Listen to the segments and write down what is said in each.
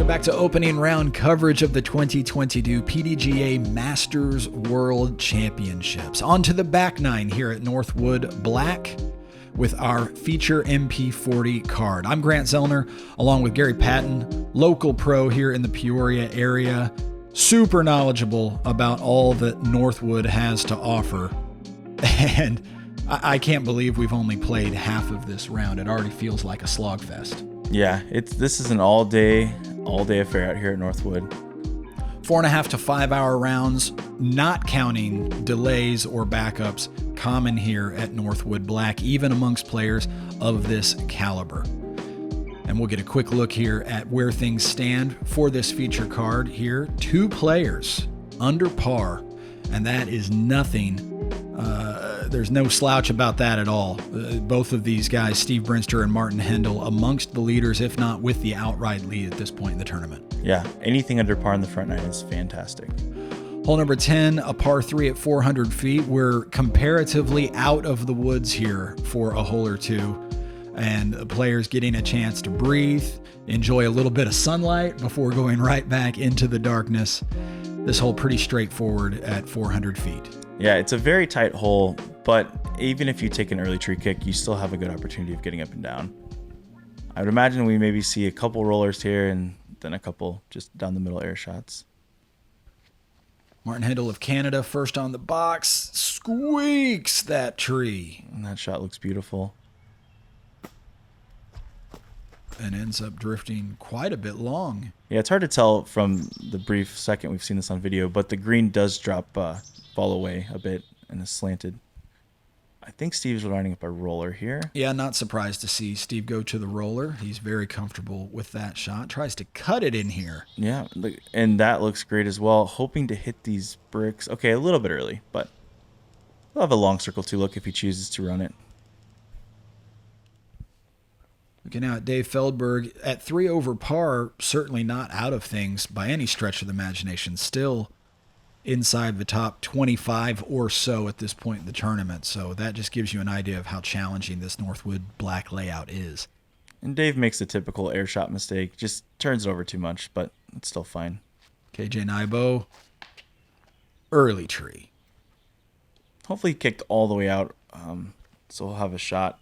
Welcome back to opening round coverage of the 2022 PDGA Masters World Championships. On to the back nine here at Northwood Black with our feature MP40 card. I'm Grant Zellner, along with Garry Patton, local pro here in the Peoria area, super knowledgeable about all that Northwood has to offer. And I can't believe we've only played half of this round. It already feels like a slogfest. Yeah, this is an all-day affair out here at Northwood. 4.5 to 5 hour rounds, not counting delays or backups, common here at Northwood Black, even amongst players of this caliber. And we'll get a quick look here at where things stand for this feature card here. 2 players under par, and that is nothing. There's no slouch about that at all. Both of these guys, Steve Brinster and Martin Hendel, amongst the leaders, if not with the outright lead at this point in the tournament. Yeah, anything under par in the front nine is fantastic. Hole number 10, a par 3 at 400 feet. We're comparatively out of the woods here for a hole or two, and the players getting a chance to breathe, enjoy a little bit of sunlight before going right back into the darkness. This hole pretty straightforward at 400 feet. Yeah, it's a very tight hole, but even if you take an early tree kick, you still have a good opportunity of getting up and down. I would imagine we maybe see a couple rollers here and then a couple just down the middle air shots. Martin Hendel of Canada, first on the box, squeaks that tree. And that shot looks beautiful. And ends up drifting quite a bit long. Yeah, it's hard to tell from the brief second we've seen this on video, but the green does drop ball away a bit and is slanted. I think Steve's lining up a roller here. Yeah, not surprised to see Steve go to the roller. He's very comfortable with that shot. Tries to cut it in here. Yeah, and that looks great as well. Hoping to hit these bricks. Okay, a little bit early, but we'll have a long circle to look if he chooses to run it. Looking out at Dave Feldberg at 3 over par, certainly not out of things by any stretch of the imagination. Still inside the top 25 or so at this point in the tournament. So that just gives you an idea of how challenging this Northwood Black layout is. And Dave makes the typical air shot mistake, just turns it over too much, but it's still fine. KJ Nybo, early tree. Hopefully he kicked all the way out, so he'll have a shot.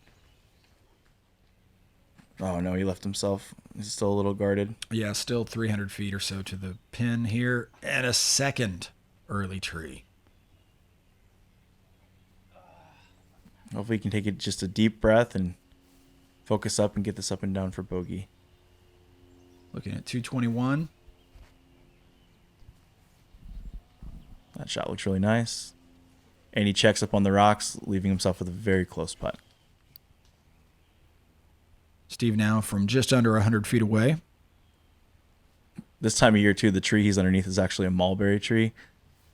Oh no, he left himself. He's still a little guarded. Yeah, still 300 feet or so to the pin here, and a second early tree. Hopefully he can take it just a deep breath and focus up and get this up and down for bogey. Looking at 221. That shot looks really nice. And he checks up on the rocks, leaving himself with a very close putt. Steve now from just under 100 feet away. This time of year, too, the tree he's underneath is actually a mulberry tree.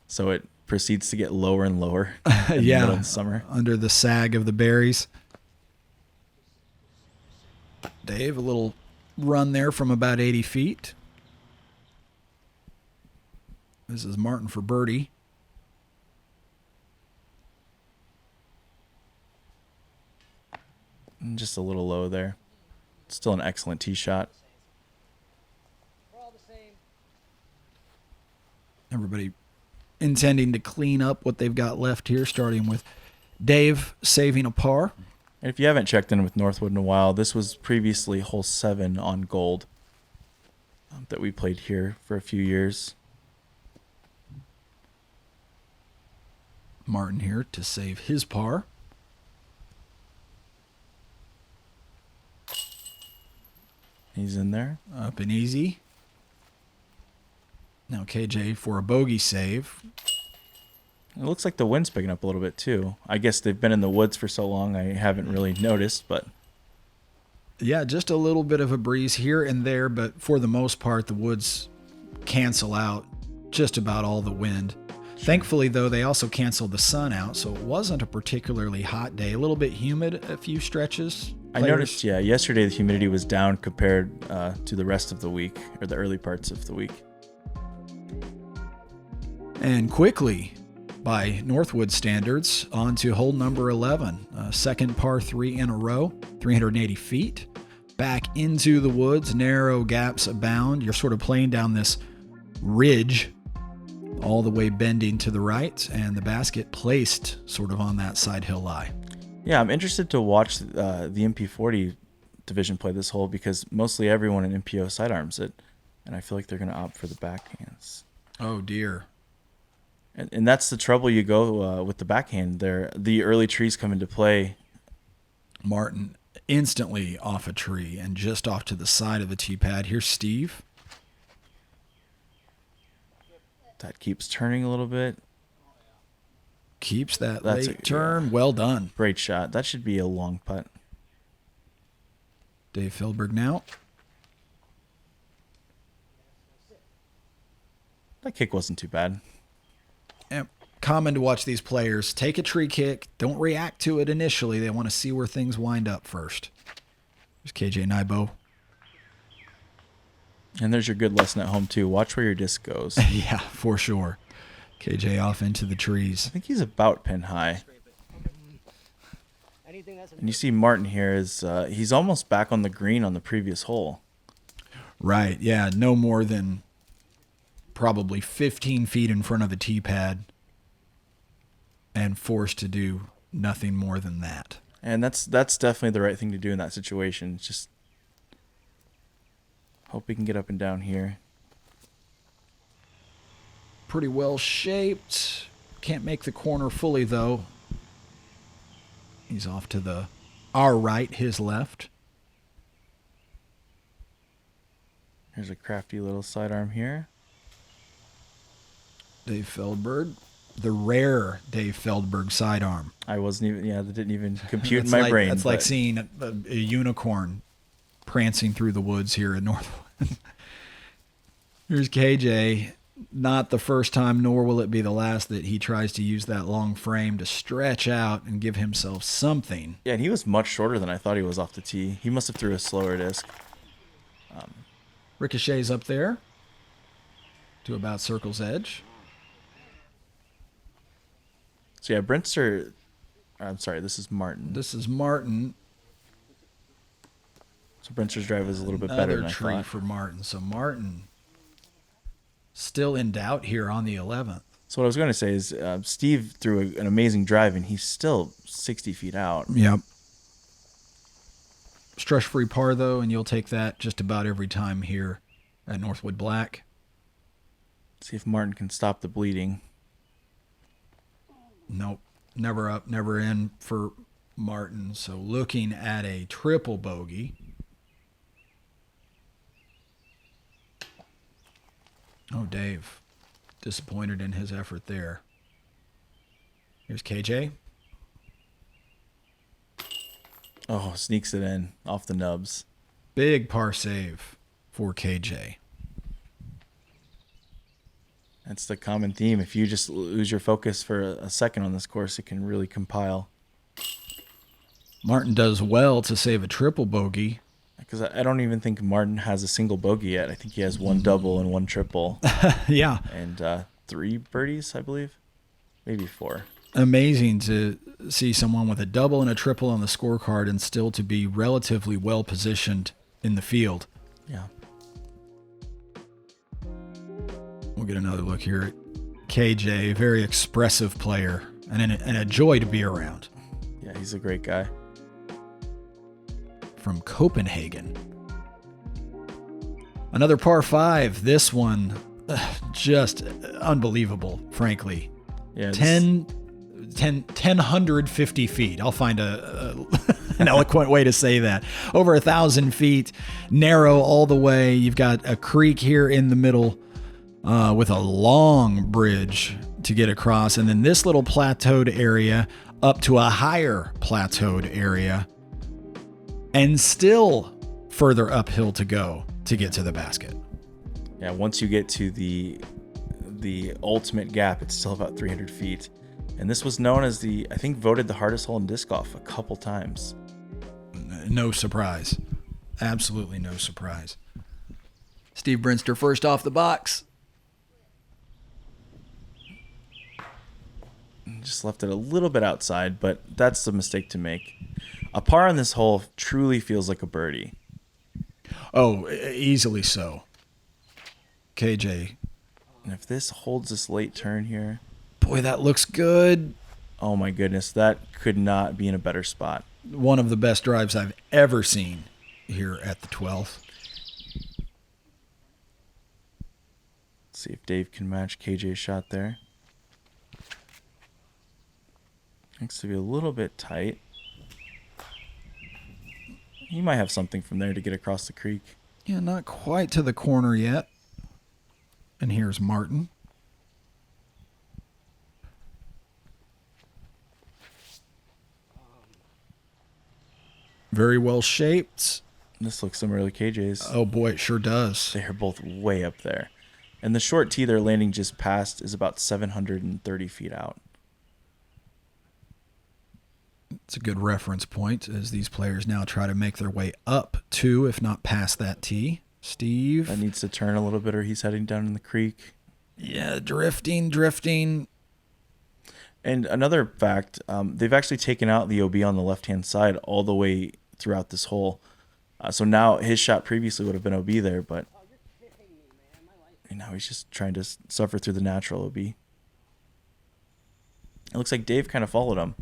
So it proceeds to get lower and lower in the middle of the summer. Under the sag of the berries. Dave, a little run there from about 80 feet. This is Martin for birdie. And just a little low there. Still an excellent tee shot. We're all the same. Everybody intending to clean up what they've got left here, starting with Dave saving a par. And if you haven't checked in with Northwood in a while, this was previously hole 7 on gold that we played here for a few years. Martin here to save his par. He's in there. Up and easy. Now KJ for a bogey save. It looks like the wind's picking up a little bit too. I guess they've been in the woods for so long I haven't really noticed, but yeah, just a little bit of a breeze here and there, but for the most part the woods cancel out just about all the wind. Thankfully, though, they also canceled the sun out, so it wasn't a particularly hot day. A little bit humid a few stretches. I noticed, yeah, yesterday the humidity was down compared to the rest of the week, or the early parts of the week. And quickly, by Northwood standards, on to hole number 11. Second par 3 in a row, 380 feet. back into the woods. Narrow gaps abound. You're sort of playing down this ridge, all the way bending to the right, and the basket placed sort of on that side hill lie. Yeah, I'm interested to watch the MP40 division play this hole because mostly everyone in MPO sidearms it, and I feel like they're going to opt for the backhands. Oh, dear. And that's the trouble you go with the backhand there. The early trees come into play. Martin instantly off a tree and just off to the side of the tee pad. Here's Steve. That keeps turning a little bit. Keeps that That's late turn. yeah. Well done. Great shot. That should be a long putt. Dave Feldberg now. That kick wasn't too bad. Yep. Common to watch these players take a tree kick. Don't react to it initially. They want to see where things wind up first. There's KJ Nybo. And there's your good lesson at home, too. Watch where your disc goes. Yeah, for sure. KJ off into the I trees. think he's about pin high. And you see Martin here is he's almost back on the green on the previous hole. Right, yeah. No more than probably 15 feet in front of the tee pad and forced to do nothing more than that. And that's definitely the right thing to do in that situation. Just hope he can get up and down here. Pretty well shaped. Can't make the corner fully, though. He's off to our right, his left. Here's a crafty little sidearm here. Dave Feldberg. The rare Dave Feldberg sidearm. I wasn't even, that didn't even compute in That's my brain. That's like seeing a unicorn prancing through the woods here in Northwood. Here's KJ. Not the first time, nor will it be the last, that he tries to use that long frame to stretch out and give himself something. Yeah, and he was much shorter than I thought he was off the tee. He must have threw a slower disc. Ricochet's up there to about circle's edge. So yeah, Brinster. I'm sorry, this is Martin. This is Martin. So Brinster's drive is a little bit better Another than I tree thought. for Martin. So Martin still in doubt here on the 11th. So what I was going to say is Steve threw an amazing drive, and he's still 60 feet out. Yep. Stress-free par, though, and you'll take that just about every time here at Northwood Black. See if Martin can stop the bleeding. Nope. Never up, never in for Martin. So looking at a triple bogey. Oh, Dave. Disappointed in his effort there. Here's KJ. Oh, sneaks it in off the nubs. Big par save for KJ. That's the common theme. If you just lose your focus for a second on this course, it can really compile. Martin does well to save a triple bogey. Because I don't even think Martin has a single bogey yet. I think he has one double and one triple. Yeah. And 3 birdies, I believe. Maybe 4. Amazing to see someone with a double and a triple on the scorecard and still to be relatively well positioned in the field. Yeah. We'll get another look here at KJ, very expressive player and a joy to be around. Yeah, he's a great guy. From Copenhagen. Another par 5. This one, just unbelievable, frankly. Yeah, 1,050 feet. I'll find an eloquent way to say that. Over 1,000 feet, narrow all the way. You've got a creek here in the middle with a long bridge to get across. And then this little plateaued area up to a higher plateaued area. And still further uphill to go to get to the basket. Yeah, once you get to the ultimate gap, it's still about 300 feet. And this was known as I think voted the hardest hole in disc golf a couple times. No surprise. Absolutely no surprise. Steve Brinster first off the box. Just left it a little bit outside, but that's the mistake to make. A par on this hole truly feels like a birdie. Oh, easily so. KJ. And if this holds this late turn here, Boy, that looks good. oh my goodness, that could not be in a better spot. One of the best drives I've ever seen here at the 12th. Let's see if Dave can match KJ's shot there. Looks to be a little bit tight. He might have something from there to get across the creek. Yeah, not quite to the corner yet. And here's Martin. Very well shaped. This looks similar to KJ's. Oh boy, it sure does. They are both way up there. And the short tee they're landing just past is about 730 feet out. It's a good reference point as these players now try to make their way up to, if not past that tee. Steve. That needs to turn a little bit or he's heading down in the creek. Yeah, drifting. And another fact, they've actually taken out the OB on the left-hand side all the way throughout this hole. So now his shot previously would have been OB there, but now he's just trying to suffer through the natural OB. It looks like Dave kind of followed him.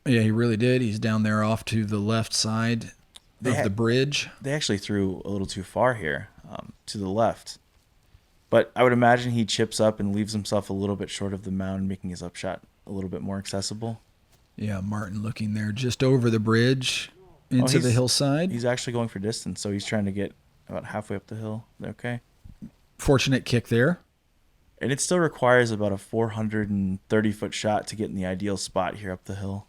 Yeah, he really did. He's down there off to the left side of the bridge. They actually threw a little too far here to the left. But I would imagine he chips up and leaves himself a little bit short of the mound, making his upshot a little bit more accessible. Yeah, Martin looking there just over the bridge into the hillside. He's actually going for distance, so he's trying to get about halfway up the hill. Okay. Fortunate kick there. And it still requires about a 430-foot shot to get in the ideal spot here up the hill.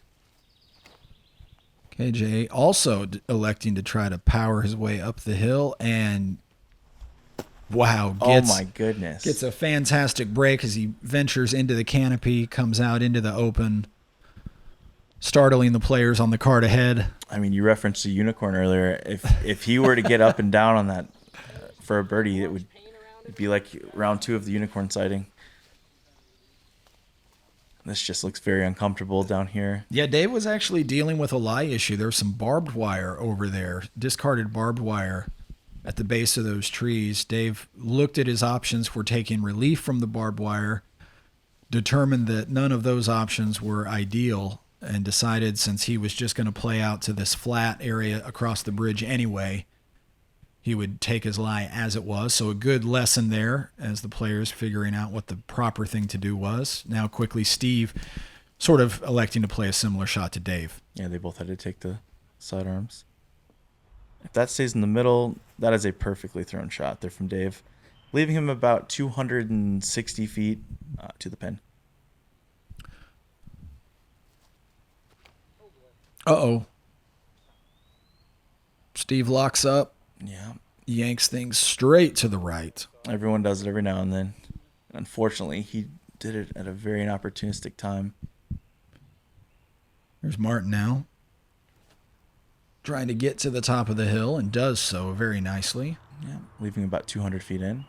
KJ also electing to try to power his way up the hill, and wow, Oh my goodness. Gets a fantastic break as he ventures into the canopy, comes out into the open, startling the players on the cart ahead. I mean, you referenced the unicorn earlier. If he were to get up and down on that for a birdie, it'd be like round 2 of the unicorn sighting. This just looks very uncomfortable down here. Yeah, Dave was actually dealing with a lie issue. There was some barbed wire over there, discarded barbed wire at the base of those trees. Dave looked at his options for taking relief from the barbed wire, determined that none of those options were ideal, and decided since he was just going to play out to this flat area across the bridge anyway, he would take his lie as it was. So a good lesson there as the players figuring out what the proper thing to do was. Now quickly Steve sort of electing to play a similar shot to Dave. Yeah, they both had to take the sidearms. If that stays in the middle, that is a perfectly thrown shot there from Dave, leaving him about 260 feet to the pin. Uh-oh. Steve locks up. Yeah. Yanks things straight to the right. Everyone does it every now and then. Unfortunately, he did it at a very inopportunistic time. There's Martin now, trying to get to the top of the hill, and does so very nicely. Yeah, leaving about 200 feet in.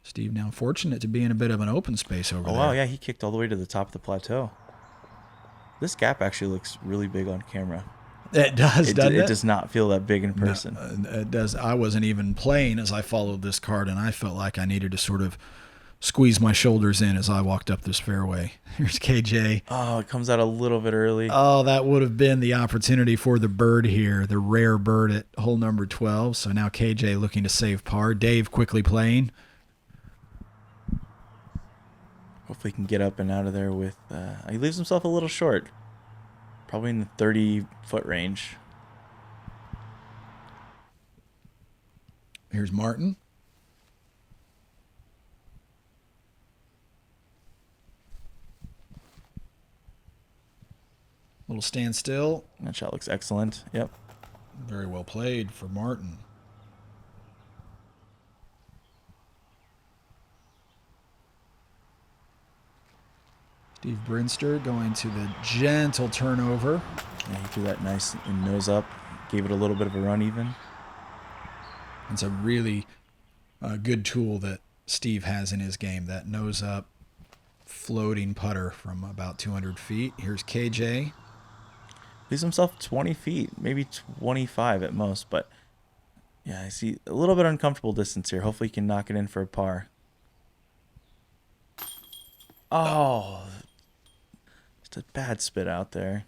Steve now fortunate to be in a bit of an open space over there. Oh, wow, yeah, he kicked all the way to the top of the plateau. This gap actually looks really big on camera. It does, doesn't it? It does not feel that big in person. No, it does. I wasn't even playing as I followed this card, and I felt like I needed to sort of squeeze my shoulders in as I walked up this fairway. Here's KJ. Oh, it comes out a little bit early. Oh, that would have been the opportunity for the bird here, the rare bird at hole number 12. So now KJ looking to save par. Dave quickly playing. Hopefully he can get up and out of there with... he leaves himself a little short. Probably in the 30-foot range. Here's Martin. Little standstill. That shot looks excellent. Yep. Very well played for Martin. Steve Brinster going to the gentle turnover. Yeah, he threw that nice and nose up. Gave it a little bit of a run even. It's a really good tool that Steve has in his game, that nose up floating putter from about 200 feet. Here's KJ. Leaves himself 20 feet, maybe 25 at most. But yeah, I see a little bit uncomfortable distance here. Hopefully he can knock it in for a par. Oh, just a bad spit out there.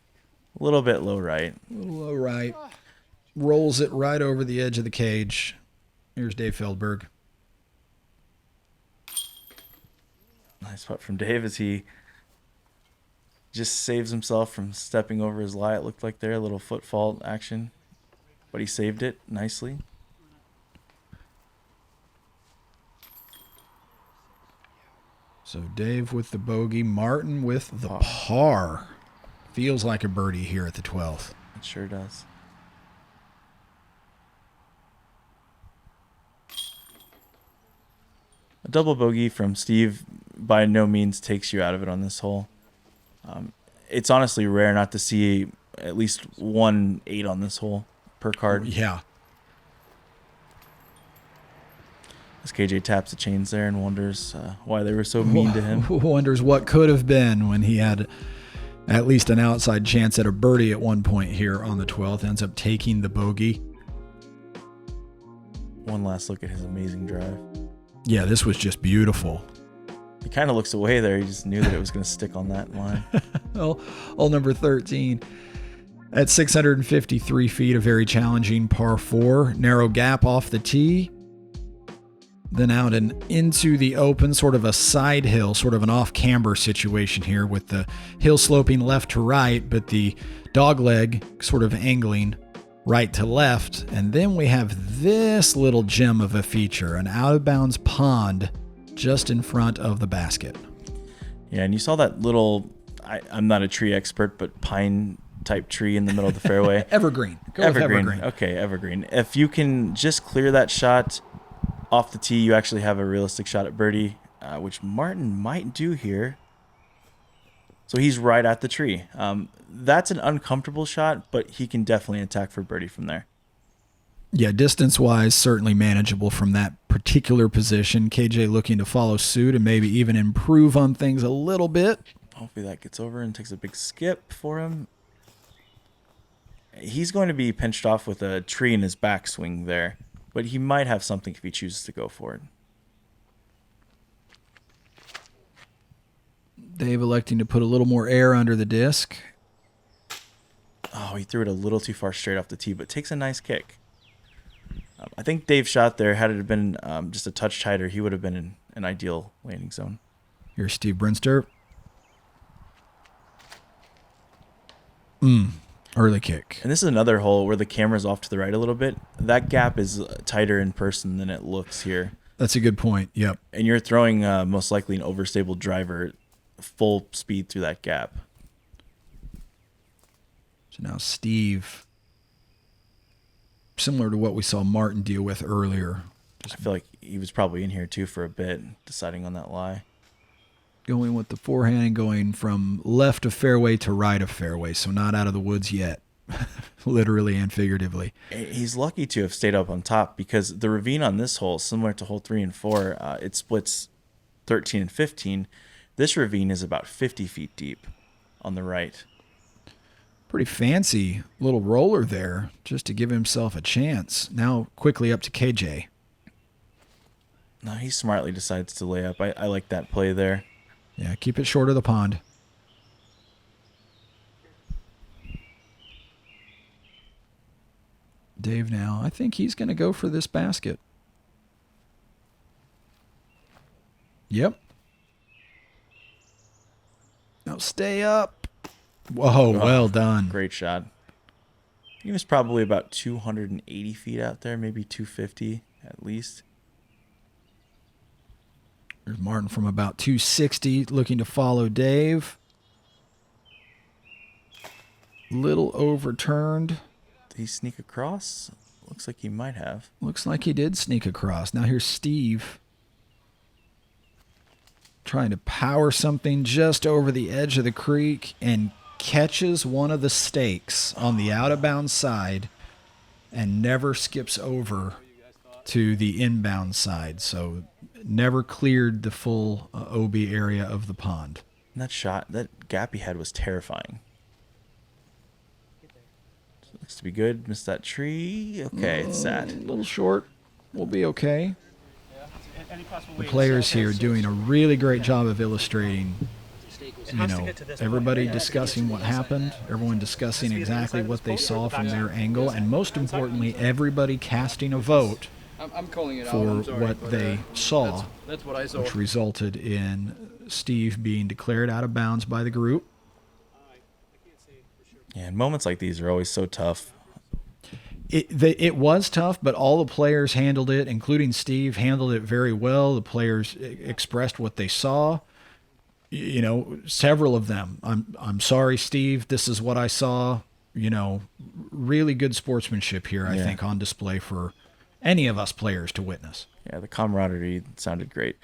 A little bit low right. A little low right. Rolls it right over the edge of the cage. Here's Dave Feldberg. Nice putt from Dave as he just saves himself from stepping over his lie. It looked like there, a little foot fault action, but he saved it nicely. So Dave with the bogey, Martin with the par. Feels like a birdie here at the 12th. It sure does. A double bogey from Steve by no means takes you out of it on this hole. It's honestly rare not to see at least 1 8 on this hole per card. Yeah. As KJ taps the chains there and wonders why they were so mean to him. Wonders what could have been when he had at least an outside chance at a birdie at one point here on the 12th. Ends up taking the bogey. One last look at his amazing drive. Yeah, this was just beautiful. He kind of looks away there. He just knew that it was going to stick on that line. Well, hole number 13. At 653 feet, a very challenging par 4. Narrow gap off the tee. Then out and into the open, sort of a side hill, sort of an off-camber situation here with the hill sloping left to right, but the dog leg sort of angling right to left. And then we have this little gem of a feature, an out-of-bounds pond just in front of the basket. Yeah, and you saw that little, I'm not a tree expert, but pine type tree in the middle of the fairway. Evergreen. Go with evergreen. Okay, evergreen. If you can just clear that shot off the tee, you actually have a realistic shot at birdie, which Martin might do here. So he's right at the tree. That's an uncomfortable shot, but he can definitely attack for birdie from there. Yeah, distance-wise, certainly manageable from that particular position. KJ looking to follow suit and maybe even improve on things a little bit. Hopefully that gets over and takes a big skip for him. He's going to be pinched off with a tree in his backswing there, but he might have something if he chooses to go for it. Dave electing to put a little more air under the disc. Oh, he threw it a little too far straight off the tee, but takes a nice kick. I think Dave's shot there, had it been just a touch tighter, he would have been in an ideal landing zone. Here's Steve Brinster. Early kick. And this is another hole where the camera's off to the right a little bit. That gap is tighter in person than it looks here. That's a good point. Yep. And you're throwing most likely an overstable driver full speed through that gap. So now Steve, similar to what we saw Martin deal with earlier. I feel like he was probably in here too for a bit, deciding on that lie. Going with the forehand and going from left of fairway to right of fairway, so not out of the woods yet, literally and figuratively. He's lucky to have stayed up on top because the ravine on this hole, similar to hole 3 and 4, it splits 13 and 15. This ravine is about 50 feet deep on the right. Pretty fancy little roller there just to give himself a chance. Now quickly up to KJ. No, he smartly decides to lay up. I like that play there. Yeah, keep it short of the pond. Dave now, I think he's going to go for this basket. Yep. Now stay up. Whoa, well done. Great shot. He was probably about 280 feet out there, maybe 250 at least. There's Martin from about 260 looking to follow Dave. Little overturned. Did he sneak across? Looks like he might have. Looks like he did sneak across. Now here's Steve trying to power something just over the edge of the creek and catches one of the stakes on the out-of-bounds side and never skips over to the inbound side. So never cleared the full OB area of the pond. And that shot, that gap he had was terrifying. Looks to be good. Missed that tree. Okay, it's A sad. little short. We'll be okay. The players here doing a really great job of illustrating, everybody discussing what happened, everyone discussing exactly what they saw from their angle, and most importantly, everybody casting a vote for what they saw, that's what I saw. which resulted in Steve being declared out of bounds by the group. Yeah, and moments like these are always so tough. It was tough, but all the players handled it, including Steve, handled it very well. The players expressed what they saw. Several of them. I'm sorry, Steve. This is what I saw. Really good sportsmanship here, I think, on display for any of us players to witness. Yeah, the camaraderie sounded great,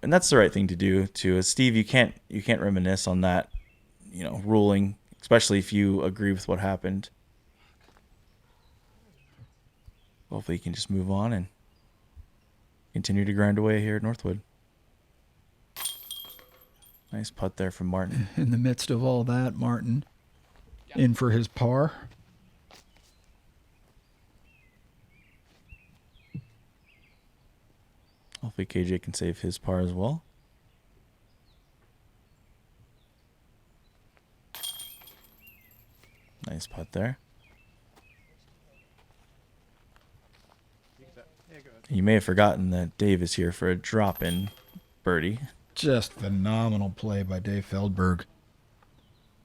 and that's the right thing to do too. As Steve, you can't reminisce on that, ruling, especially if you agree with what happened. Hopefully, you can just move on and continue to grind away here at Northwood. Nice putt there from Martin. In the midst of all that, Martin in for his par. Hopefully KJ can save his par as well. Nice putt there. You may have forgotten that Dave is here for a drop-in birdie. Just phenomenal play by Dave Feldberg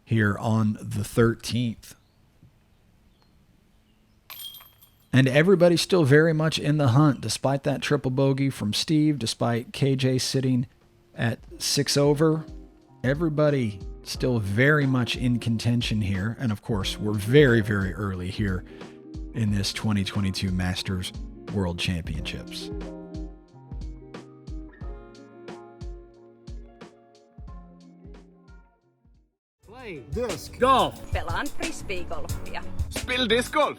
here on the 13th. And everybody's still very much in the hunt, despite that triple bogey from Steve, despite KJ sitting at 6 over. Everybody still very much in contention here. And of course, we're very, very early here in this 2022 Masters World Championships. Disc golf. Pelaan frisbeegolfia. Spill disc golf.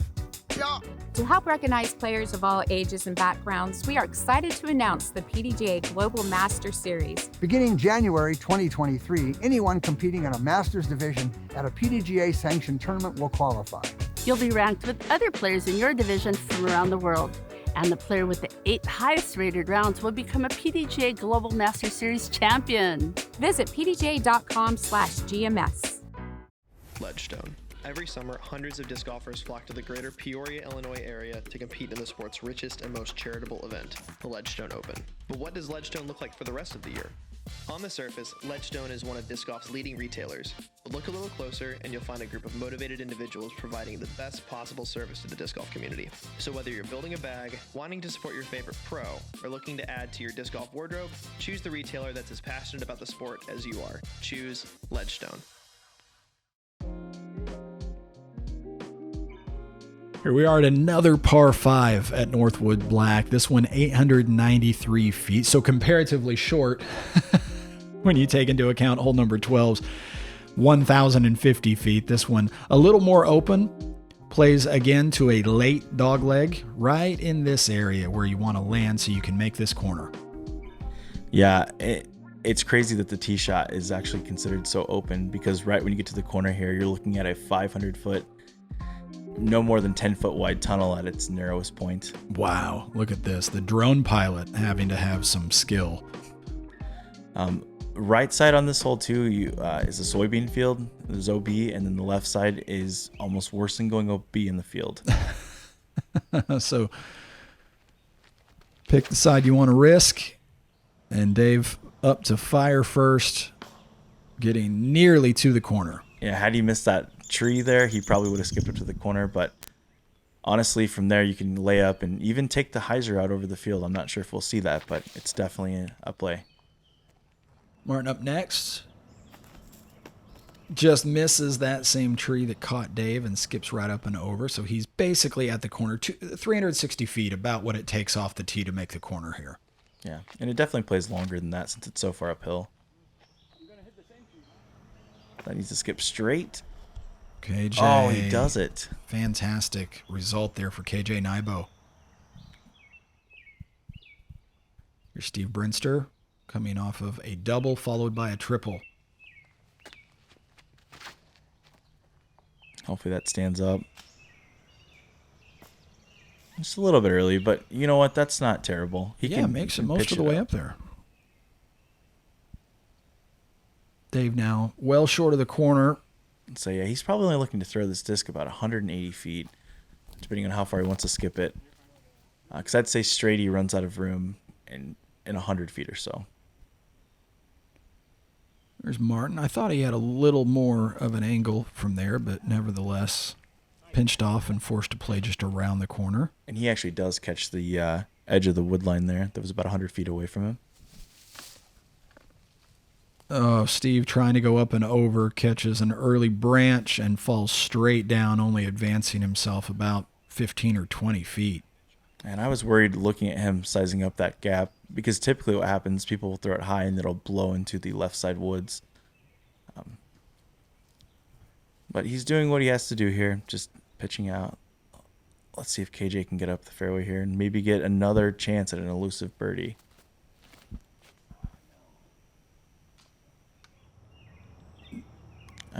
Yeah. To help recognize players of all ages and backgrounds, we are excited to announce the PDGA Global Master Series. Beginning January 2023, anyone competing in a Masters division at a PDGA-sanctioned tournament will qualify. You'll be ranked with other players in your division from around the world. And the player with the 8 highest rated rounds will become a PDGA Global Master Series champion. Visit pdga.com/GMS. Ledgestone. Every summer, hundreds of disc golfers flock to the greater Peoria, Illinois area to compete in the sport's richest and most charitable event, the Ledgestone Open. But what does Ledgestone look like for the rest of the year? On the surface, Ledgestone is one of disc golf's leading retailers, but look a little closer and you'll find a group of motivated individuals providing the best possible service to the disc golf community. So whether you're building a bag, wanting to support your favorite pro, or looking to add to your disc golf wardrobe, choose the retailer that's as passionate about the sport as you are. Choose Ledgestone. Here we are at another par 5 at Northwood Black. This one 893 feet, so comparatively short when you take into account hole number 12's 1,050 feet. This one a little more open, plays again to a late dogleg right in this area where you want to land so you can make this corner. Yeah, it's crazy that the tee shot is actually considered so open, because right when you get to the corner here, you're looking at a 500-foot, no more than 10-foot wide tunnel at its narrowest point. Wow, look at this. The drone pilot having to have some skill. Right side on this hole too is a soybean field. There's OB, and then the left side is almost worse than going OB in the field. So pick the side you want to risk. And Dave up to fire first, getting nearly to the corner. Yeah, had he missed that tree there, he probably would have skipped up to the corner, but honestly from there you can lay up and even take the hyzer out over the field. I'm not sure if we'll see that, but it's definitely a play. Martin up next. Just misses that same tree that caught Dave and skips right up and over, so he's basically at the corner, 360 feet, about what it takes off the tee to make the corner here. Yeah, and it definitely plays longer than that since it's so far uphill. That needs to skip straight. KJ. Oh, he does it. Fantastic result there for KJ Nybo. Here's Steve Brinster coming off of a double followed by a triple. Hopefully that stands up. Just a little bit early, but you know what? That's not terrible. Makes it most of the way up there. Dave now well short of the corner. So yeah, he's probably only looking to throw this disc about 180 feet, depending on how far he wants to skip it. Because I'd say straight he runs out of room in 100 feet or so. There's Martin. I thought he had a little more of an angle from there, but nevertheless pinched off and forced to play just around the corner. And he actually does catch the edge of the wood line there. That was about 100 feet away from him. Oh, Steve trying to go up and over, catches an early branch and falls straight down, only advancing himself about 15 or 20 feet. And I was worried looking at him sizing up that gap, because typically what happens, people will throw it high and it'll blow into the left side woods. But he's doing what he has to do here, just pitching out. Let's see if KJ can get up the fairway here and maybe get another chance at an elusive birdie.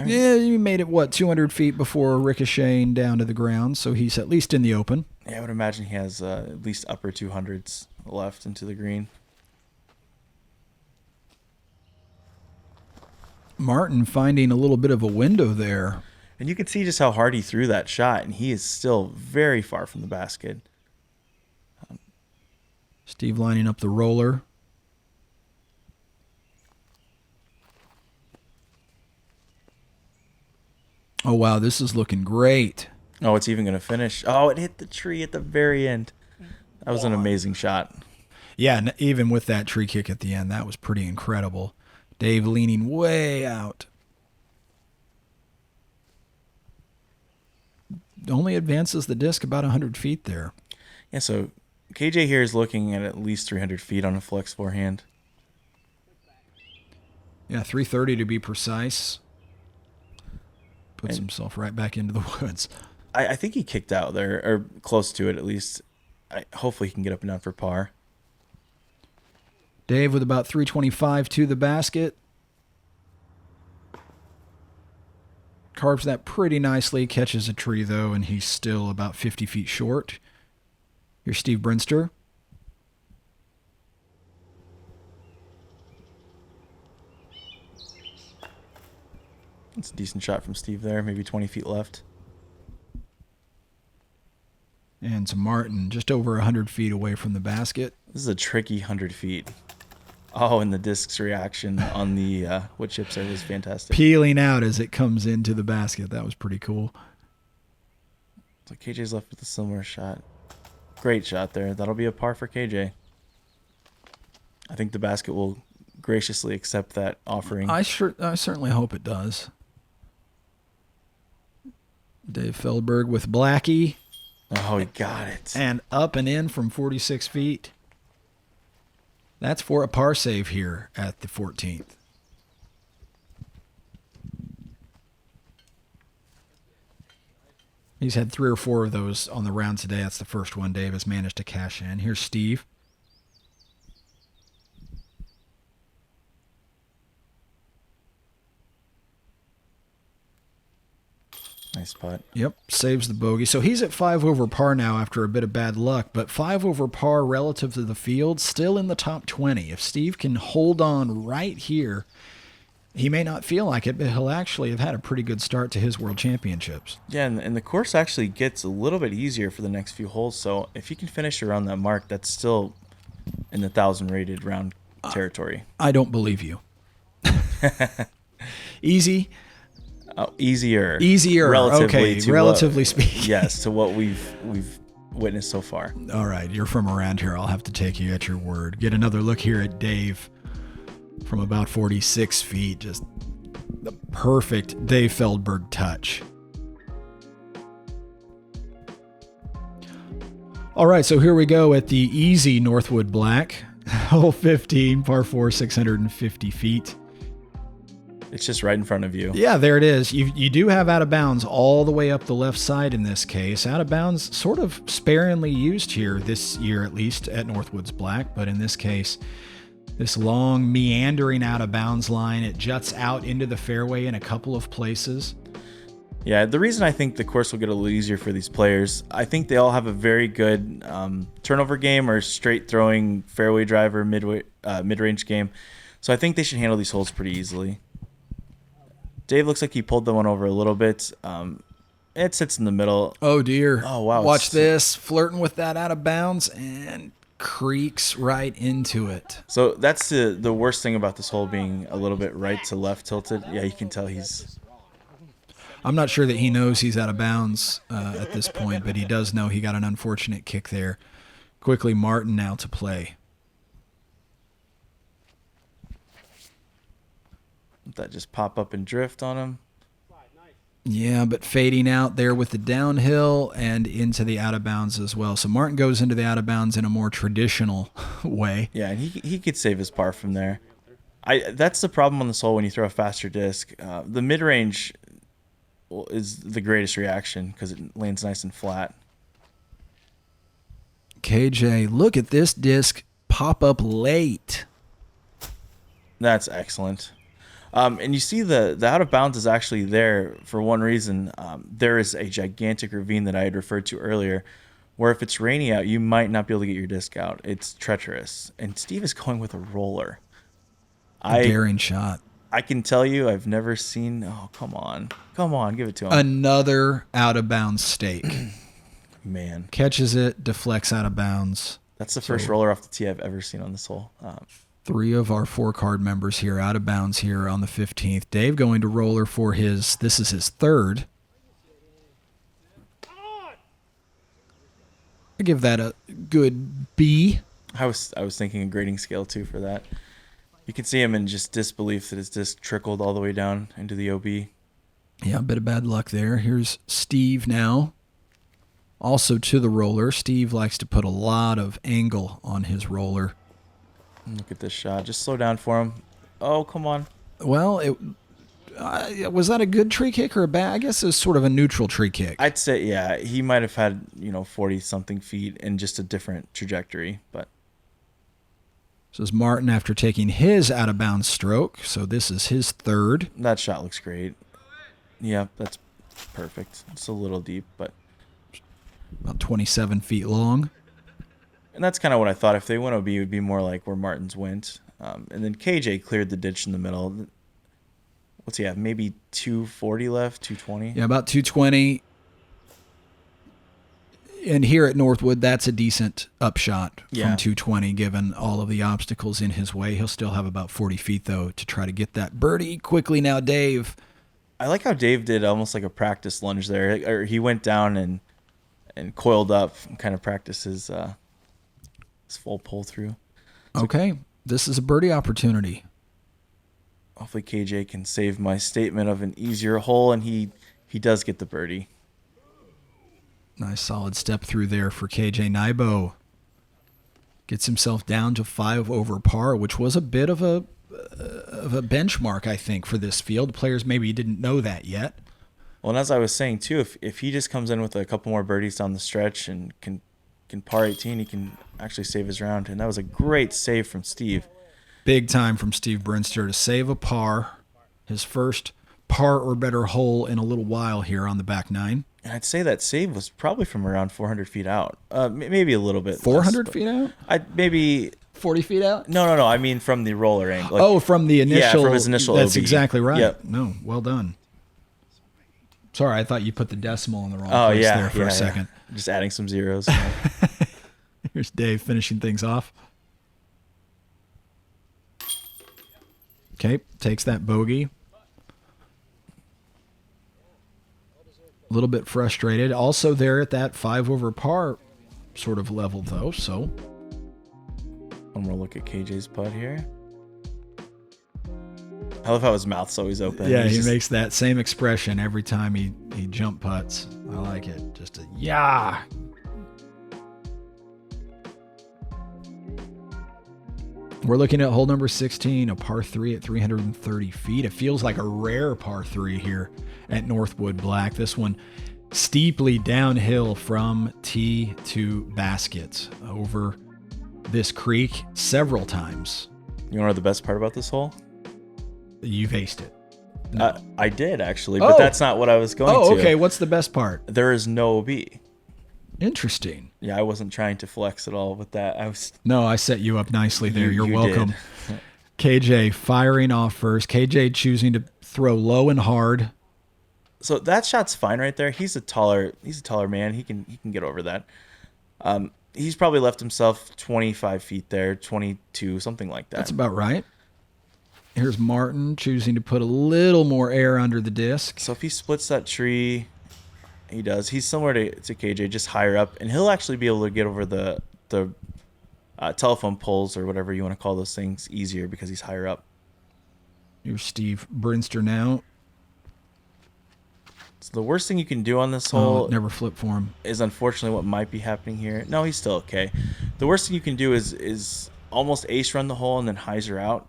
Yeah, he made it, 200 feet before ricocheting down to the ground, so he's at least in the open. Yeah, I would imagine he has at least upper 200s left into the green. Martin finding a little bit of a window there. And you can see just how hard he threw that shot, and he is still very far from the basket. Steve lining up the roller. Oh, wow, this is looking great. Oh, it's even going to finish. Oh, it hit the tree at the very end. That was an amazing shot. Yeah, and even with that tree kick at the end, that was pretty incredible. Dave leaning way out. Only advances the disc about 100 feet there. Yeah, so KJ here is looking at least 300 feet on a flex forehand. Yeah, 330 to be precise. Puts himself right back into the woods. I think he kicked out there, or close to it at least. Hopefully he can get up and down for par. Dave with about 325 to the basket. Carves that pretty nicely, catches a tree though, and he's still about 50 feet short. Here's Steve Brinster. It's a decent shot from Steve there, maybe 20 feet left. And to Martin, just over 100 feet away from the basket. This is a tricky 100 feet. Oh, and the disc's reaction on the wood chips there was fantastic. Peeling out as it comes into the basket. That was pretty cool. So KJ's left with a similar shot. Great shot there. That'll be a par for KJ. I think the basket will graciously accept that offering. I certainly hope it does. Dave Feldberg with Blackie. Oh, he got it. And up and in from 46 feet. That's for a par save here at the 14th. He's had 3 or 4 of those on the round today. That's the first one Dave has managed to cash in. Here's Steve. Nice putt. Yep, saves the bogey. So he's at 5 over par now after a bit of bad luck, but 5 over par relative to the field, still in the top 20. If Steve can hold on right here, he may not feel like it, but he'll actually have had a pretty good start to his World Championships. Yeah, and the course actually gets a little bit easier for the next few holes, so if he can finish around that mark, that's still in the 1,000 rated round territory. I don't believe you. Easy. Easier, relatively speaking. Yes, to what we've witnessed so far. All right, you're from around here. I'll have to take you at your word. Get another look here at Dave from about 46 feet. Just the perfect Dave Feldberg touch. All right, so here we go at the easy Northwood Black. Hole 15, par 4, 650 feet. It's just right in front of you. Yeah, there it is. You do have out of bounds all the way up the left side in this case. Out of bounds sort of sparingly used here this year, at least at Northwoods Black. But in this case, this long meandering out of bounds line, it juts out into the fairway in a couple of places. Yeah, the reason I think the course will get a little easier for these players, I think they all have a very good turnover game or straight throwing fairway driver mid-range game. So I think they should handle these holes pretty easily. Dave looks like he pulled the one over a little bit. It sits in the middle. Oh, dear. Oh, wow. Watch this. Flirting with that out of bounds and creaks right into it. So that's the worst thing about this hole being a little bit right to left tilted. Yeah, you can tell I'm not sure that he knows he's out of bounds at this point, but he does know he got an unfortunate kick there. Quickly, Martin now to play. That just pop up and drift on him. Yeah, but fading out there with the downhill and into the out of bounds as well. So Martin goes into the out of bounds in a more traditional way. Yeah, and he could save his par from there. That's the problem on this hole when you throw a faster disc. The mid-range is the greatest reaction because it lands nice and flat. KJ, look at this disc pop up late. That's excellent. And you see the out of bounds is actually there for one reason. There is a gigantic ravine that I had referred to earlier where if it's rainy out, you might not be able to get your disc out. It's treacherous. And Steve is going with a roller. Daring shot. I can tell you I've never seen... Oh, come on. Come on, give it to him. Another out of bounds stake. Man. Catches it, deflects out of bounds. That's the first roller off the tee I've ever seen on this hole. 3 of our 4 card members here out of bounds here on the 15th. Dave going to roller for this is his third. I give that a good B. I was thinking a grading scale too for that. You can see him in just disbelief that his disc trickled all the way down into the OB. Yeah, a bit of bad luck there. Here's Steve now. Also to the roller. Steve likes to put a lot of angle on his roller. Look at this shot. Just slow down for him. Oh, come on. Well, was that a good tree kick or a bad? I guess it was sort of a neutral tree kick. I'd say, yeah, he might have had 40-something feet and just a different trajectory, but. This is Martin after taking his out-of-bounds stroke, so this is his third. That shot looks great. Yeah, that's perfect. It's a little deep, but... About 27 feet long. And that's kind of what I thought. If they went OB, it would be more like where Martin's went. And then KJ cleared the ditch in the middle. What's he have? Maybe 240 left, 220? Yeah, about 220. And here at Northwood, that's a decent upshot from 220, given all of the obstacles in his way. He'll still have about 40 feet, though, to try to get that birdie quickly now, Dave. I like how Dave did almost like a practice lunge there. Or he went down and coiled up and kind of practiced his full pull through. Okay, this is a birdie opportunity. Hopefully KJ can save my statement of an easier hole, and he does get the birdie. Nice solid step through there for KJ Nybo. Gets himself down to 5 over par, which was a bit of a benchmark, I think, for this field. Players maybe didn't know that yet. Well, and as I was saying, too, if he just comes in with a couple more birdies down the stretch and can par 18, he can actually save his round. And that was a great save from Steve. Big time from Steve Brinster to save a par. His first par or better hole in a little while here on the back nine. And I'd say that save was probably from around 400 feet out. Maybe a little bit 400 less, feet out? Maybe 40 feet out? No. I mean from the roller angle. Like, from the initial. Yeah, from his initial That's OB. exactly right. Yep. No, well done. Sorry, I thought you put the decimal in the wrong place there for a second. Just adding some zeros. Here's Dave finishing things off. Okay, takes that bogey. A little bit frustrated. Also there at that 5 over par sort of level, though, so. One more look at KJ's putt here. I love how his mouth's always open. Yeah, he makes that same expression every time he jump putts. I like it. Just a yeah. We're looking at hole number 16, a par 3 at 330 feet. It feels like a rare par 3 here at Northwood Black. This one steeply downhill from tee to basket over this creek several times. You know the best part about this hole? You've aced it. I did actually, but that's not what I was going to. Oh, okay. What's the best part? There is no OB. Interesting. Yeah, I wasn't trying to flex at all with that. No, I set you up nicely there. You're you welcome. KJ firing off first. KJ choosing to throw low and hard. So that shot's fine right there. He's a taller man. He can get over that. He's probably left himself 25 feet there, 22, something like that. That's about right. Here's Martin choosing to put a little more air under the disc. So if he splits that tree, he does. He's similar to KJ, just higher up, and he'll actually be able to get over the telephone poles or whatever you want to call those things easier because he's higher up. Here's Steve Brinster now. So the worst thing you can do on this hole never flip for him is unfortunately what might be happening here. No, he's still okay. The worst thing you can do is almost ace run the hole and then hyzer out.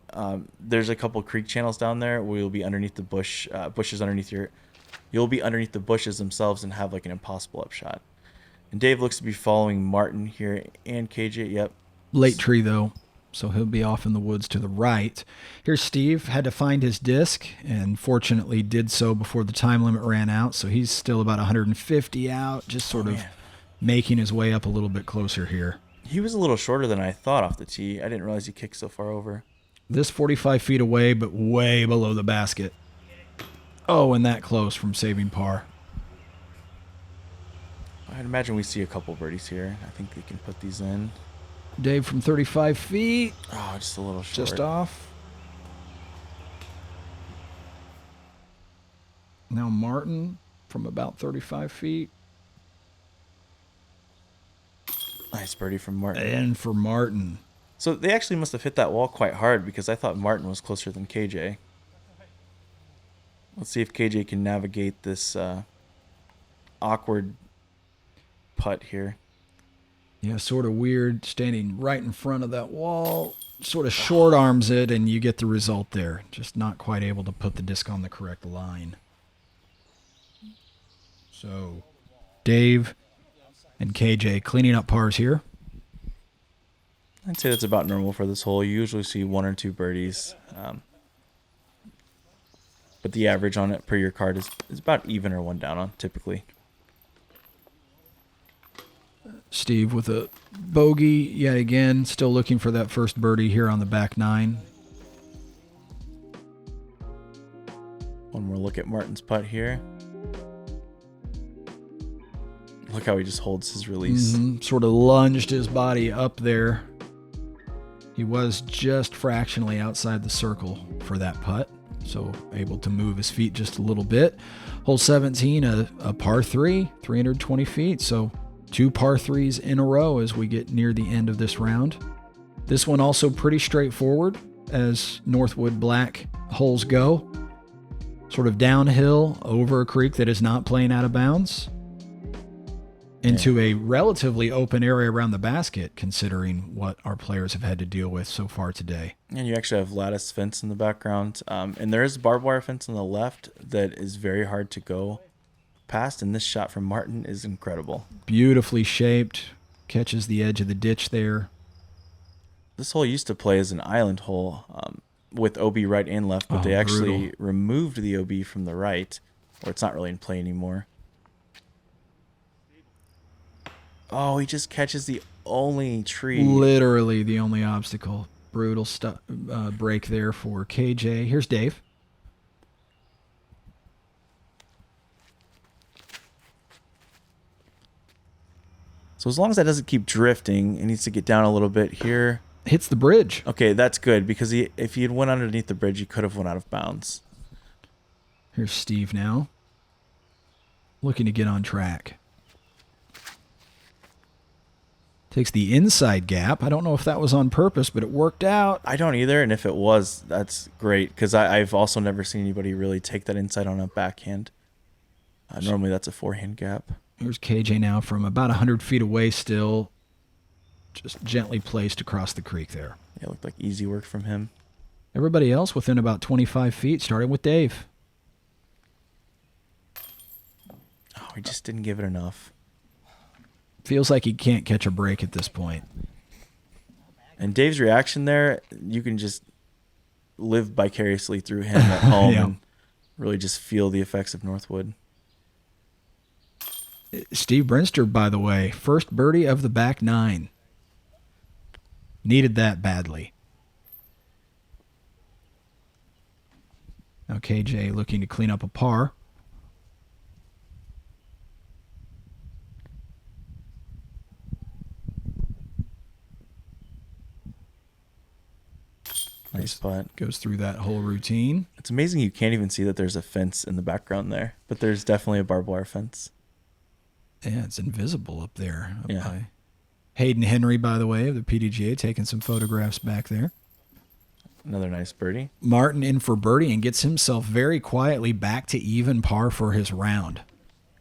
There's a couple creek channels down there where you'll be underneath the bushes underneath you'll be underneath the bushes themselves and have like an impossible upshot. And Dave looks to be following Martin here and KJ. Yep. Late tree though, so he'll be off in the woods to the right. Here's Steve, had to find his disc and fortunately did so before the time limit ran out, so he's still about 150 out, just sort of making his way up a little bit closer here. He was a little shorter than I thought off the tee. I didn't realize he kicked so far over. This 45 feet away, but way below the basket. Oh, and that close from saving par. I'd imagine we see a couple birdies here. I think we can put these in. Dave from 35 feet. Oh, just a little short. Just off. Now Martin from about 35 feet. Nice birdie from Martin. And for Martin. So they actually must have hit that wall quite hard because I thought Martin was closer than KJ. Let's see if KJ can navigate this awkward putt here. Yeah, sort of weird, standing right in front of that wall. Sort of short arms it, and you get the result there. Just not quite able to put the disc on the correct line. So, Dave and KJ cleaning up pars here. I'd say that's about normal for this hole. You usually see one or two birdies. But the average on it per your card is about even or one down on, typically. Steve with a bogey yet again, still looking for that first birdie here on the back nine. One more look at Martin's putt here. Look how he just holds his release. Sort of lunged his body up there. He was just fractionally outside the circle for that putt, so able to move his feet just a little bit. Hole 17, a par 3, 320 feet, so 2 par 3s in a row as we get near the end of this round. This one also pretty straightforward as Northwood Black holes go. Sort of downhill over a creek that is not playing out of bounds into a relatively open area around the basket, considering what our players have had to deal with so far today. And you actually have lattice fence in the background. And there is barbed wire fence on the left that is very hard to go past, and this shot from Martin is incredible. Beautifully shaped, catches the edge of the ditch there. This hole used to play as an island hole with OB right and left, but they actually removed the OB from the right, or it's not really in play anymore. Oh, he just catches the only tree. Literally the only obstacle. Brutal break there for KJ. Here's Dave. So as long as that doesn't keep drifting, it needs to get down a little bit here. Hits the bridge. Okay, that's good, because if he had went underneath the bridge, he could have went out of bounds. Here's Steve now. Looking to get on track. Takes the inside gap. I don't know if that was on purpose, but it worked out. I don't either, and if it was, that's great, because I've also never seen anybody really take that inside on a backhand. Normally that's a forehand gap. Here's KJ now from about 100 feet away still. Just gently placed across the creek there. Yeah, it looked like easy work from him. Everybody else within about 25 feet, starting with Dave. Oh, he just didn't give it enough. Feels like he can't catch a break at this point. And Dave's reaction there, you can just live vicariously through him at home. Yeah. And really just feel the effects of Northwood. Steve Brinster, by the way, first birdie of the back 9. Needed that badly. Now KJ looking to clean up a par. Nice putt. Goes through that whole routine. It's amazing you can't even see that there's a fence in the background there, but there's definitely a barbed wire fence. Yeah, it's invisible up there. Up Yeah. high. Hayden Henry, by the way, of the PDGA, taking some photographs back there. Another nice birdie. Martin in for birdie and gets himself very quietly back to even par for his round.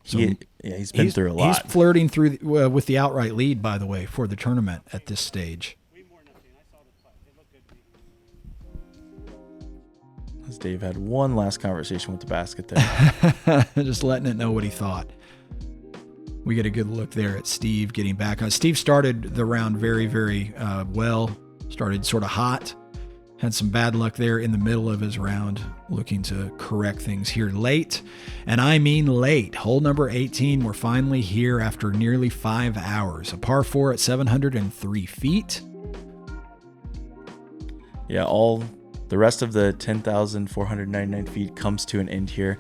So he's been through a lot. He's flirting through with the outright lead, by the way, for the tournament at this stage. As Dave had one last conversation with the basket there. Just letting it know what he thought. We get a good look there at Steve getting back on. Steve started the round very, very well. Started sort of hot. Had some bad luck there in the middle of his round. Looking to correct things here late. And I mean late. Hole number 18. We're finally here after nearly 5 hours. A par 4 at 703 feet. Yeah, the rest of the 10,499 feet comes to an end here.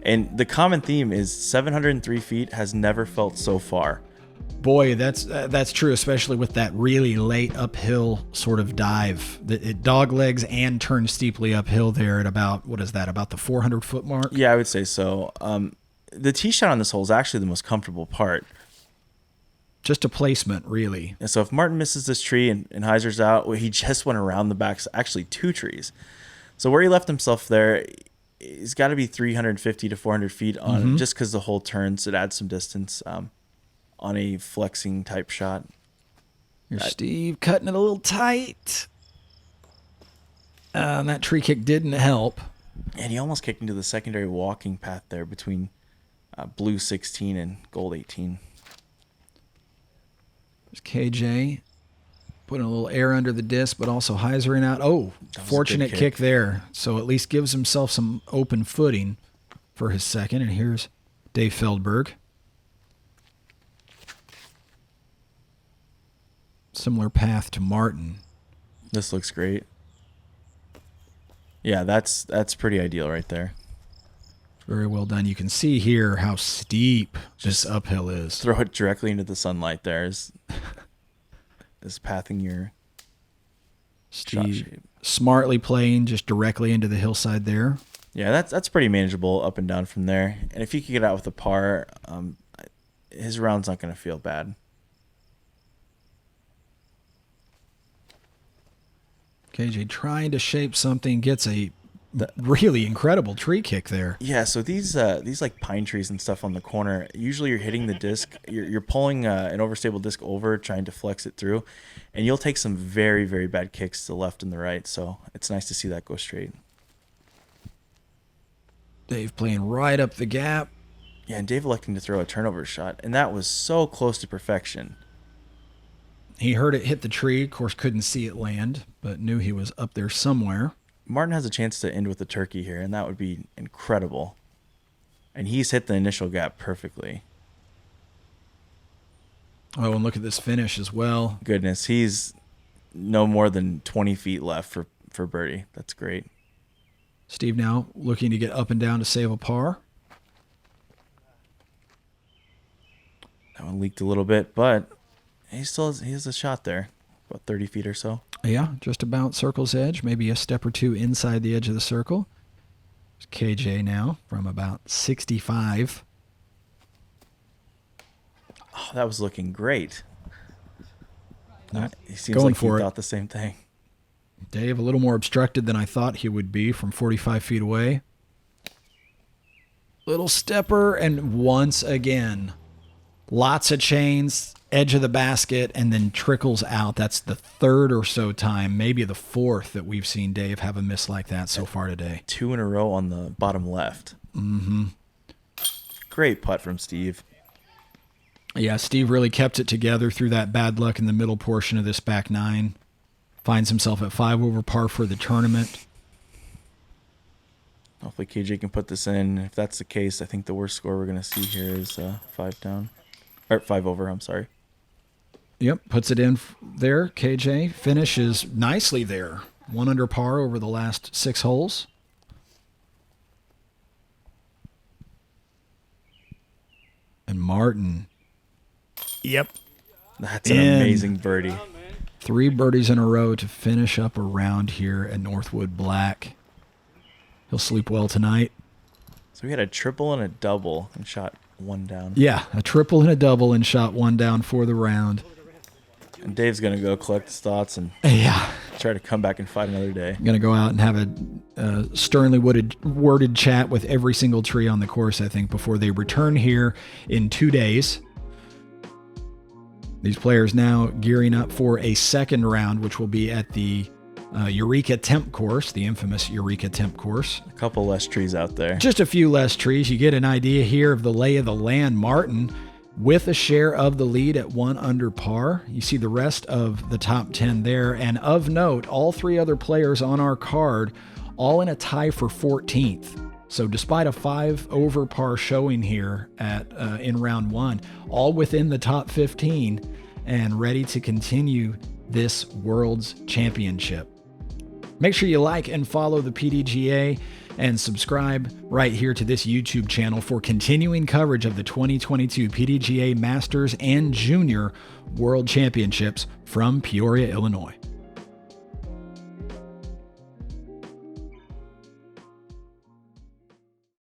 And the common theme is 703 feet has never felt so far. Boy, that's true, especially with that really late uphill sort of dive. It dog legs and turns steeply uphill there at about, what is that, about the 400-foot mark? Yeah, I would say so. The tee shot on this hole is actually the most comfortable part. Just a placement, really. And so if Martin misses this tree and Heiser's out, well, he just went around the back, actually 2 trees. So where he left himself there, he's got to be 350 to 400 feet on just because the hole turns. It adds some distance on a flexing type shot. Here's Steve cutting it a little tight. And that tree kick didn't help. And he almost kicked into the secondary walking path there between blue 16 and gold 18. There's KJ putting a little air under the disc, but also Heisering out. Oh, fortunate kick there. So at least gives himself some open footing for his second. And here's Dave Feldberg. Similar path to Martin. This looks great. Yeah, that's pretty ideal right there. Very well done. You can see here how steep this uphill is. Throw it directly into the sunlight there is pathing your shot Steve shape. Smartly playing just directly into the hillside there. Yeah, that's pretty manageable up and down from there. And if he could get out with a par, his round's not going to feel bad. KJ trying to shape something, gets a really incredible tree kick there. Yeah, so these like pine trees and stuff on the corner, usually you're hitting the disc, you're pulling an overstable disc over, trying to flex it through, and you'll take some very, very bad kicks to the left and the right. So it's nice to see that go straight. Dave playing right up the gap. Yeah, and Dave electing to throw a turnover shot, and that was so close to perfection. He heard it hit the tree. Of course, couldn't see it land, but knew he was up there somewhere. Martin has a chance to end with a turkey here, and that would be incredible. And he's hit the initial gap perfectly. Oh, and look at this finish as well. Goodness, he's no more than 20 feet left for birdie. That's great. Steve now looking to get up and down to save a par. That one leaked a little bit, but he has a shot there, about 30 feet or so. Yeah, just about circle's edge, maybe a step or two inside the edge of the circle. There's KJ now from about 65. Oh, that was looking great. He seems Going like he for it. thought the same thing. Dave, a little more obstructed than I thought he would be from 45 feet away. Little stepper, and once again, lots of chains, edge of the basket, and then trickles out. That's the third or so time, maybe the fourth, that we've seen Dave have a miss like that so far today. 2 in a row on the bottom left. Mm-hmm. Great putt from Steve. Yeah, Steve really kept it together through that bad luck in the middle portion of this back nine. Finds himself at 5 over par for the tournament. Hopefully KJ can put this in. If that's the case, I think the worst score we're going to see here is 5 down. Or 5 over, I'm sorry. Yep, puts it in there. KJ finishes nicely there. 1 under par over the last 6 holes. And Martin. Yep. That's an amazing birdie. 3 birdies in a row to finish up a round here at Northwood Black. He'll sleep well tonight. So we had a triple and a double and shot 1 down. Yeah, a triple and a double and shot 1 down for the round. And Dave's going to go collect his thoughts and try to come back and fight another day. Going to go out and have a sternly worded chat with every single tree on the course, I think, before they return here in 2 days. These players now gearing up for a second round, which will be at the Eureka Temp course, the infamous Eureka Temp course. A couple less trees out there. Just a few less trees. You get an idea here of the lay of the land. Martin with a share of the lead at 1 under par. You see the rest of the top 10 there. And of note, all 3 other players on our card, all in a tie for 14th. So despite a 5 over par showing here at in round 1, all within the top 15 and ready to continue this World's Championship. Make sure you like and follow the PDGA and subscribe right here to this YouTube channel for continuing coverage of the 2022 PDGA Masters and Junior World Championships from Peoria, Illinois.